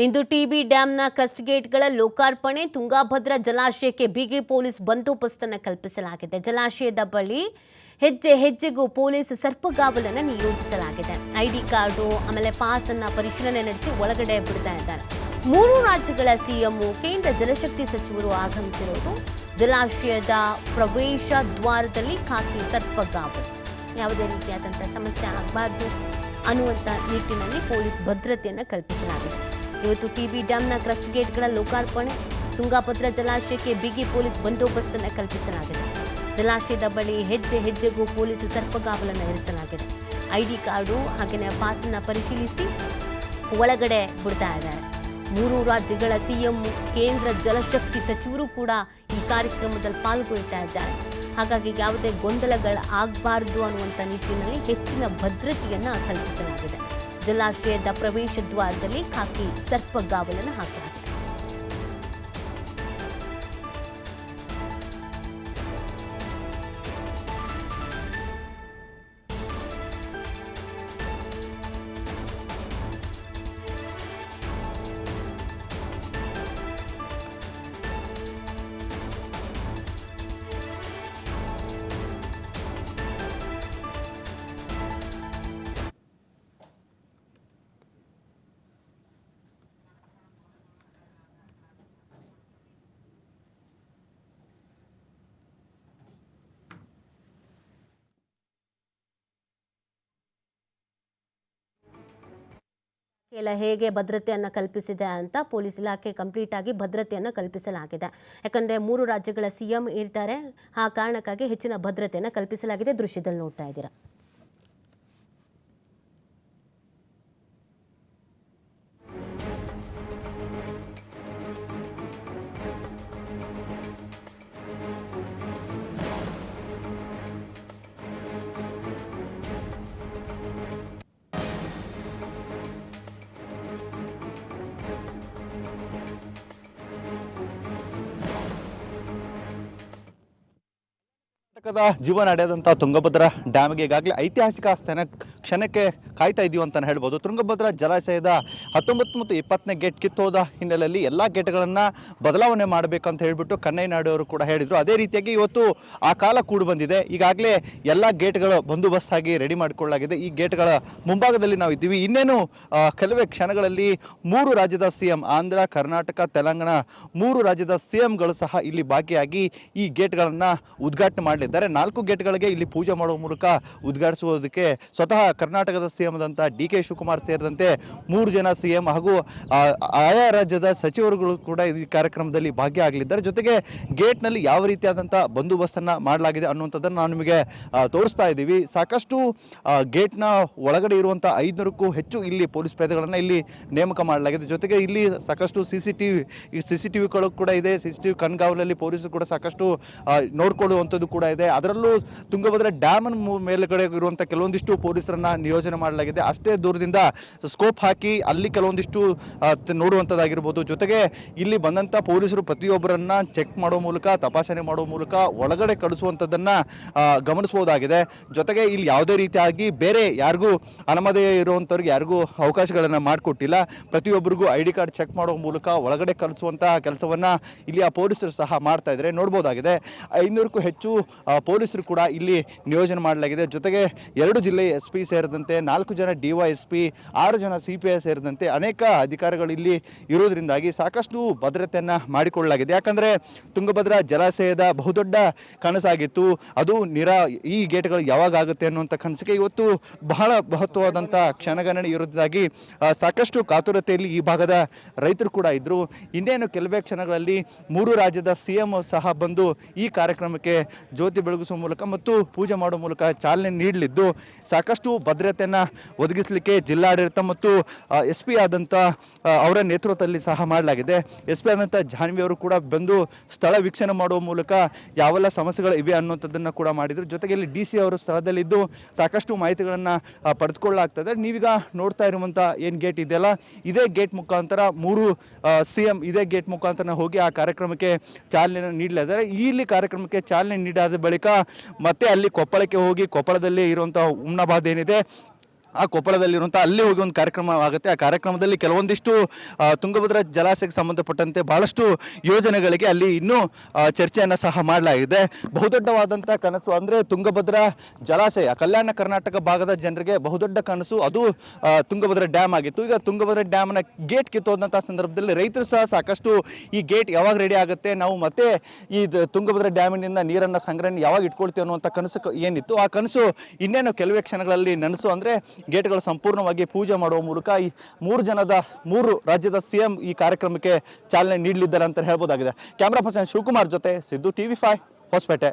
ಇಂದು TB ಡ್ಯಾಂನ crust ಗೇಟ್ಗಳ ಲೋಕಾರ್ಪಣೆ. ತುಂಗಾಭದ್ರಾ ಜಲಾಶಯಕ್ಕೆ ಬಿಗಿ ಪೊಲೀಸ್ ಬಂದೋಬಸ್ತನ್ನು ಕಲ್ಪಿಸಲಾಗಿದೆ. ಜಲಾಶಯದ ಬಳಿ ಹೆಜ್ಜೆ ಹೆಜ್ಜೆಗೂ ಪೊಲೀಸ್ ಸರ್ಪಗಾವಲನ್ನು ನಿಯೋಜಿಸಲಾಗಿದೆ. ಐಡಿ ಕಾರ್ಡು ಆಮೇಲೆ ಪಾಸ್ ಅನ್ನ ಪರಿಶೀಲನೆ ನಡೆಸಿ ಒಳಗಡೆ ಬಿಡ್ತಾ ಇದ್ದಾರೆ. 3 ರಾಜ್ಯಗಳ ಸಿಎಂ, ಕೇಂದ್ರ ಜಲಶಕ್ತಿ ಸಚಿವರು ಆಗಮಿಸಿರುವುದು. ಜಲಾಶಯದ ಪ್ರವೇಶ ದ್ವಾರದಲ್ಲಿ ಖಾಕಿ ಸರ್ಪಗಾವಲು. ಯಾವುದೇ ರೀತಿಯಾದಂತಹ ಸಮಸ್ಯೆ ಆಗಬಾರದು ಅನ್ನುವಂಥ ನಿಟ್ಟಿನಲ್ಲಿ ಪೊಲೀಸ್ ಭದ್ರತೆಯನ್ನು ಕಲ್ಪಿಸಲಾಗಿದೆ. ಇವತ್ತು ಟಿಬಿ ಡ್ಯಾಂನ ಕ್ರಸ್ಟ್ ಗೇಟ್ಗಳ ಲೋಕಾರ್ಪಣೆ. ತುಂಗಾಭದ್ರಾ ಜಲಾಶಯಕ್ಕೆ ಬಿಗಿ ಪೊಲೀಸ್ ಬಂದೋಬಸ್ತನ್ನು ಕಲ್ಪಿಸಲಾಗಿದೆ. ಜಲಾಶಯದ ಬಳಿ ಹೆಜ್ಜೆ ಹೆಜ್ಜೆಗೂ ಪೊಲೀಸ್ ಸರ್ಪಗಾವಲನ್ನು ಇರಿಸಲಾಗಿದೆ. ಐಡಿ ಕಾರ್ಡು ಹಾಗೆಯೇ ಪಾಸನ್ನು ಪರಿಶೀಲಿಸಿ ಒಳಗಡೆ ಬಿಡ್ತಾ ಇದ್ದಾರೆ. 3 ರಾಜ್ಯಗಳ ಸಿಎಂ, ಕೇಂದ್ರ ಜಲಶಕ್ತಿ ಸಚಿವರು ಕೂಡ ಈ ಕಾರ್ಯಕ್ರಮದಲ್ಲಿ ಪಾಲ್ಗೊಳ್ತಾ ಇದ್ದಾರೆ. ಹಾಗಾಗಿ ಯಾವುದೇ ಗೊಂದಲಗಳು ಆಗಬಾರದು ಅನ್ನುವಂಥ ನಿಟ್ಟಿನಲ್ಲಿ ಹೆಚ್ಚಿನ ಭದ್ರತೆಯನ್ನು ಕಲ್ಪಿಸಲಾಗಿದೆ. ಜಲಾಶಯದ ಪ್ರವೇಶ ದ್ವಾರದಲ್ಲಿ ಖಾಕಿ ಸರ್ಪಗಾವಲನ್ನು ಹಾಕಲಾಗಿದೆ. ಹೇಗೆ ಭದ್ರತೆಯನ್ನು ಕಲ್ಪಿಸಿದೆ ಅಂತ ಪೊಲೀಸ್ ಇಲಾಖೆ ಕಂಪ್ಲೀಟ್ ಆಗಿ ಭದ್ರತೆಯನ್ನು ಕಲ್ಪಿಸಲಾಗಿದೆ. ಯಾಕಂದರೆ 3 ರಾಜ್ಯಗಳ ಸಿಎಂ ಇರ್ತಾರೆ, ಆ ಕಾರಣಕ್ಕಾಗಿ ಹೆಚ್ಚಿನ ಭದ್ರತೆಯನ್ನು ಕಲ್ಪಿಸಲಾಗಿದೆ. ದೃಶ್ಯದಲ್ಲಿ ನೋಡ್ತಾ ಇದ್ದೀರಾ. ಜೀವನ ನಡೆದಂಥ ತುಂಗಭದ್ರಾ ಡ್ಯಾಮ್ಗೆ ಈಗಾಗಲೇ ಐತಿಹಾಸಿಕ ಕ್ಷಣಕ್ಕೆ ಕಾಯ್ತಾ ಇದೀವಿ ಅಂತ ಹೇಳ್ಬೋದು. ತುಂಗಭದ್ರಾ ಜಲಾಶಯದ 19 ಮತ್ತು 20ನೇ ಗೇಟ್ ಕಿತ್ತೋದ ಹಿನ್ನೆಲೆಯಲ್ಲಿ ಎಲ್ಲ ಗೇಟ್ಗಳನ್ನು ಬದಲಾವಣೆ ಮಾಡಬೇಕಂತ ಹೇಳಿಬಿಟ್ಟು ಕನ್ನಯ್ಯನಾಯ್ಡು ಅವರು ಕೂಡ ಹೇಳಿದರು. ಅದೇ ರೀತಿಯಾಗಿ ಇವತ್ತು ಆ ಕಾಲ ಕೂಡ ಬಂದಿದೆ. ಈಗಾಗಲೇ ಎಲ್ಲ ಗೇಟ್ಗಳು ಬಂದೋಬಸ್ತಾಗಿ ರೆಡಿ ಮಾಡಿಕೊಳ್ಳಲಾಗಿದೆ. ಈ ಗೇಟ್ಗಳ ಮುಂಭಾಗದಲ್ಲಿ ನಾವು ಇದ್ದೀವಿ. ಇನ್ನೇನು ಕೆಲವೇ ಕ್ಷಣಗಳಲ್ಲಿ 3 ರಾಜ್ಯದ ಸಿಎಂ, ಆಂಧ್ರ, ಕರ್ನಾಟಕ, ತೆಲಂಗಾಣ 3 ರಾಜ್ಯದ ಸಿಎಂಗಳು ಸಹ ಇಲ್ಲಿ ಭಾಗಿಯಾಗಿ ಈ ಗೇಟ್ಗಳನ್ನು ಉದ್ಘಾಟನೆ ಮಾಡಲಿದ್ದಾರೆ. 4 ಗೇಟ್ಗಳಿಗೆ ಇಲ್ಲಿ ಪೂಜೆ ಮಾಡುವ ಮೂಲಕ ಉದ್ಘಾಟಿಸುವುದಕ್ಕೆ ಸ್ವತಃ ಕರ್ನಾಟಕದ ಸಿಎಂ ಆದಂಥ DK ಶಿವಕುಮಾರ್ ಸೇರಿದಂತೆ 3 ಜನ ಸಿಎಂ ಹಾಗೂ ಆಯಾ ರಾಜ್ಯದ ಸಚಿವರುಗಳು ಕೂಡ ಈ ಕಾರ್ಯಕ್ರಮದಲ್ಲಿ ಭಾಗಿಯಾಗಲಿದ್ದಾರೆ. ಜೊತೆಗೆ ಗೇಟ್ನಲ್ಲಿ ಯಾವ ರೀತಿಯಾದಂಥ ಬಂದೋಬಸ್ತನ್ನು ಮಾಡಲಾಗಿದೆ ಅನ್ನುವಂಥದ್ದನ್ನು ನಾವು ನಿಮಗೆ ತೋರಿಸ್ತಾ ಇದ್ದೀವಿ. ಸಾಕಷ್ಟು ಗೇಟ್ನ ಒಳಗಡೆ ಇರುವಂಥ 500ಕ್ಕೂ ಹೆಚ್ಚು ಇಲ್ಲಿ ಪೊಲೀಸ್ ಪೇದೆಗಳನ್ನು ಇಲ್ಲಿ ನೇಮಕ ಮಾಡಲಾಗಿದೆ. ಜೊತೆಗೆ ಇಲ್ಲಿ ಸಾಕಷ್ಟು CCTVಗಳು ಕೂಡ ಇದೆ. CCTV ಕಣ್ಗಾವಲಲ್ಲಿ ಪೊಲೀಸರು ಕೂಡ ಸಾಕಷ್ಟು ನೋಡ್ಕೊಳ್ಳುವಂಥದ್ದು ಕೂಡ ಇದೆ. ಅದರಲ್ಲೂ ತುಂಗಭದ್ರಾ ಡ್ಯಾಮ್ ಮೇಲ್ಗಡೆ ಇರುವಂಥ ಕೆಲವೊಂದಿಷ್ಟು ಪೊಲೀಸರನ್ನ ನಿಯೋಜನೆ ಮಾಡಲಾಗಿದೆ. ಅಷ್ಟೇ ದೂರದಿಂದ ಸ್ಕೋಪ್ ಹಾಕಿ ಅಲ್ಲಿ ಕೆಲವೊಂದಿಷ್ಟು ನೋಡುವಂಥದ್ದಾಗಿರ್ಬೋದು. ಜೊತೆಗೆ ಇಲ್ಲಿ ಬಂದಂಥ ಪೊಲೀಸರು ಪ್ರತಿಯೊಬ್ಬರನ್ನ ಚೆಕ್ ಮಾಡೋ ಮೂಲಕ, ತಪಾಸಣೆ ಮಾಡೋ ಮೂಲಕ ಒಳಗಡೆ ಕಳಿಸುವಂಥದ್ದನ್ನು ಗಮನಿಸಬಹುದಾಗಿದೆ. ಜೊತೆಗೆ ಇಲ್ಲಿ ಯಾವುದೇ ರೀತಿಯಾಗಿ ಬೇರೆ ಯಾರಿಗೂ ಅನುಮತಿ ಇರುವಂಥವ್ರಿಗೆ ಯಾರಿಗೂ ಅವಕಾಶಗಳನ್ನು ಮಾಡಿಕೊಟ್ಟಿಲ್ಲ. ಪ್ರತಿಯೊಬ್ಬರಿಗೂ ID ಕಾರ್ಡ್ ಚೆಕ್ ಮಾಡೋ ಮೂಲಕ ಒಳಗಡೆ ಕಳಿಸುವಂತಹ ಕೆಲಸವನ್ನು ಇಲ್ಲಿ ಆ ಪೊಲೀಸರು ಸಹ ಮಾಡ್ತಾ ಇದ್ದಾರೆ, ನೋಡ್ಬೋದಾಗಿದೆ. 500ಕ್ಕೂ ಹೆಚ್ಚು ಪೊಲೀಸರು ಕೂಡ ಇಲ್ಲಿ ನಿಯೋಜನೆ ಮಾಡಲಾಗಿದೆ. ಜೊತೆಗೆ 2 ಜಿಲ್ಲೆ SP ಸೇರಿದಂತೆ 4 ಜನ DYSP, 6 ಜನ CPI ಸೇರಿದಂತೆ ಅನೇಕ ಅಧಿಕಾರಿಗಳು ಇಲ್ಲಿ ಇರೋದ್ರಿಂದಾಗಿ ಸಾಕಷ್ಟು ಭದ್ರತೆಯನ್ನು ಮಾಡಿಕೊಳ್ಳಲಾಗಿದೆ. ಯಾಕಂದರೆ ತುಂಗಭದ್ರಾ ಜಲಾಶಯದ ಬಹುದೊಡ್ಡ ಕನಸಾಗಿತ್ತು. ಅದು ಈ ಗೇಟ್ಗಳು ಯಾವಾಗ ಆಗುತ್ತೆ ಅನ್ನುವಂಥ ಕನಸಿಗೆ ಇವತ್ತು ಬಹಳ ಮಹತ್ವವಾದಂಥ ಕ್ಷಣಗಣನೆ ಇರೋದಾಗಿ ಸಾಕಷ್ಟು ಕಾತುರತೆಯಲ್ಲಿ ಈ ಭಾಗದ ರೈತರು ಕೂಡ ಇದ್ದರು. ಇನ್ನೇನು ಕೆಲವೇ ಕ್ಷಣಗಳಲ್ಲಿ 3 ರಾಜ್ಯದ ಸಿಎಂ ಸಹ ಬಂದು ಈ ಕಾರ್ಯಕ್ರಮಕ್ಕೆ ಜ್ಯೋತಿ ಬೆಳಗಿಸುವ ಮೂಲಕ ಮತ್ತು ಪೂಜೆ ಮಾಡುವ ಮೂಲಕ ಚಾಲನೆ ನೀಡಲಿದ್ದು, ಸಾಕಷ್ಟು ಭದ್ರತೆಯನ್ನು ಒದಗಿಸಲಿಕ್ಕೆ ಜಿಲ್ಲಾಡಳಿತ ಮತ್ತು SP ಆದಂಥ ಅವರ ನೇತೃತ್ವದಲ್ಲಿ ಸಹ ಮಾಡಲಾಗಿದೆ. SP ಆದಂಥ ಜಾನ್ವಿ ಅವರು ಕೂಡ ಬಂದು ಸ್ಥಳ ವೀಕ್ಷಣೆ ಮಾಡುವ ಮೂಲಕ ಯಾವೆಲ್ಲ ಸಮಸ್ಯೆಗಳು ಇವೆ ಅನ್ನುವಂಥದ್ದನ್ನು ಕೂಡ ಮಾಡಿದರು. ಜೊತೆಗೆ ಇಲ್ಲಿ DC ಅವರು ಸ್ಥಳದಲ್ಲಿದ್ದು ಸಾಕಷ್ಟು ಮಾಹಿತಿಗಳನ್ನು ಪಡೆದುಕೊಳ್ಳಲಾಗ್ತದೆ. ನೀವೀಗ ನೋಡ್ತಾ ಇರುವಂಥ ಏನು ಗೇಟ್ ಇದೆಯಲ್ಲ, ಇದೇ ಗೇಟ್ ಮುಖಾಂತರ 3 ಸಿಎಂ ಇದೇ ಗೇಟ್ ಮುಖಾಂತರ ಹೋಗಿ ಆ ಕಾರ್ಯಕ್ರಮಕ್ಕೆ ಚಾಲನೆ ನೀಡಲಿದ್ದಾರೆ. ಇಲ್ಲಿ ಕಾರ್ಯಕ್ರಮಕ್ಕೆ ಚಾಲನೆ ನೀಡಾದ ಬಳಿಕ ಮತ್ತೆ ಅಲ್ಲಿ ಕೊಪ್ಪಳಕ್ಕೆ ಹೋಗಿ ಕೊಪ್ಪಳದಲ್ಲಿ ಇರುವಂಥ ಹುಮ್ನಾಬಾದ್ ಏನಿದೆ ಆ ಕೊಪ್ಪಳದಲ್ಲಿರುವಂಥ ಅಲ್ಲಿ ಹೋಗಿ ಒಂದು ಕಾರ್ಯಕ್ರಮ ಆಗುತ್ತೆ. ಆ ಕಾರ್ಯಕ್ರಮದಲ್ಲಿ ಕೆಲವೊಂದಿಷ್ಟು ತುಂಗಭದ್ರಾ ಜಲಾಶಯಕ್ಕೆ ಸಂಬಂಧಪಟ್ಟಂತೆ ಬಹಳಷ್ಟು ಯೋಜನೆಗಳಿಗೆ ಅಲ್ಲಿ ಇನ್ನೂ ಚರ್ಚೆಯನ್ನು ಸಹ ಮಾಡಲಾಗಿದೆ. ಬಹುದೊಡ್ಡವಾದಂಥ ಕನಸು ಅಂದರೆ ತುಂಗಭದ್ರಾ ಜಲಾಶಯ ಕಲ್ಯಾಣ ಕರ್ನಾಟಕ ಭಾಗದ ಜನರಿಗೆ ಬಹುದೊಡ್ಡ ಕನಸು ಅದು ತುಂಗಭದ್ರಾ ಡ್ಯಾಮ್ ಆಗಿತ್ತು. ಈಗ ತುಂಗಭದ್ರಾ ಡ್ಯಾಮ್ನ ಗೇಟ್ ಕಿತ್ತೋದಂಥ ಸಂದರ್ಭದಲ್ಲಿ ರೈತರು ಸಹ ಸಾಕಷ್ಟು ಈ ಗೇಟ್ ಯಾವಾಗ ರೆಡಿ ಆಗುತ್ತೆ, ನಾವು ಮತ್ತೆ ಈ ತುಂಗಭದ್ರಾ ಡ್ಯಾಮಿನಿಂದ ನೀರನ್ನು ಸಂಗ್ರಹಣೆ ಯಾವಾಗ ಇಟ್ಕೊಳ್ತೀವಿ ಅನ್ನುವಂಥ ಕನಸು ಏನಿತ್ತು ಆ ಕನಸು ಇನ್ನೇನು ಕೆಲವೇ ಕ್ಷಣಗಳಲ್ಲಿ ನನಸು. ಅಂದರೆ ಗೇಟ್ಗಳು ಸಂಪೂರ್ಣವಾಗಿ ಪೂಜೆ ಮಾಡುವ ಮೂಲಕ ಈ ಮೂರು ರಾಜ್ಯದ CM ಈ ಕಾರ್ಯಕ್ರಮಕ್ಕೆ ಚಾಲನೆ ನೀಡಲಿದ್ದಾರೆ ಅಂತ ಹೇಳ್ಬೋದಾಗಿದೆ. ಕ್ಯಾಮ್ರಾ ಪರ್ಸನ್ ಶಿವಕುಮಾರ್ ಜೊತೆ ಸಿದ್ದು TV5 ಹೊಸಪೇಟೆ.